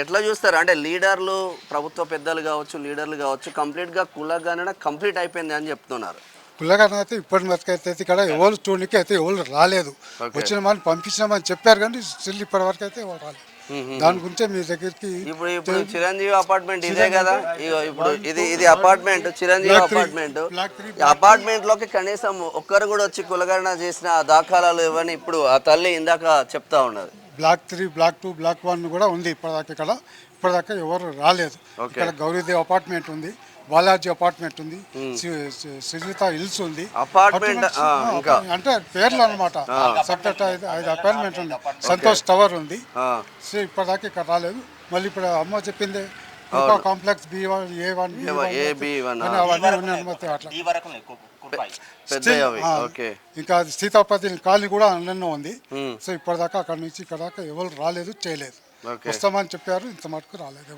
ఎట్లా చూస్తారు అంటే లీడర్లు, ప్రభుత్వ పెద్దలు కావచ్చు, లీడర్లు కావచ్చు, కంప్లీట్గా కులగణన కంప్లీట్ అయిపోయింది అని చెప్తున్నారు. కులగణన అయితే ఇప్పటి వరకు అయితే ఇక్కడ ఎవరు చూడడానికి అయితే ఎవరు రాలేదు. వచ్చిన వాళ్ళు పంపించినామని చెప్పారు కానీ స్టిల్ ఇప్పటి వరకు అయితే ఎవరు రాలేదు. దాని గురించే మీ దగ్గరికి ఇప్పుడు చిరంజీవి అపార్ట్మెంట్ ఇదే కదా, ఇప్పుడు ఇది అపార్ట్మెంట్, చిరంజీవి అపార్ట్మెంట్. అపార్ట్మెంట్ లోకి కనీసం ఒక్కరు కూడా వచ్చి కులగణన చేసిన దాఖలాలు ఇవన్నీ ఇప్పుడు ఆ తల్లి ఇందాక చెప్తా ఉన్నది. బ్లాక్ 3, బ్లాక్ 2, బ్లాక్ 1 కూడా ఉంది ఇప్పటిదాకా. ఇప్పటిదాకా ఎవరు రాలేదు. ఇక్కడ గౌరీదేవ్ అపార్ట్మెంట్ ఉంది, బాలాజీ అపార్ట్మెంట్ ఉంది, సుజిత హిల్స్ ఉంది. అపార్ట్మెంట్ అంటే పేర్లు అనమాట. సపరేట్ 5 అపార్ట్మెంట్ ఉంది. సంతోష్ టవర్ ఉంది. సో ఇప్పటిదాకా ఇక్కడ రాలేదు. మళ్ళీ ఇప్పుడు అమ్మ చెప్పింది కాంప్లెక్స్ B1, A1, అవన్నీ ఉన్నాయి అట్లా. ఇంకా సీతాపతి కాలనీ కూడా అన్నెన్నో ఉంది. సో ఇప్పటిదాకా అక్కడ నుంచి ఇక్కడ దాకా ఎవరు రాలేదు, చేయలేదు. వస్తామని చెప్పారు, ఇంత మటుకు రాలేదు.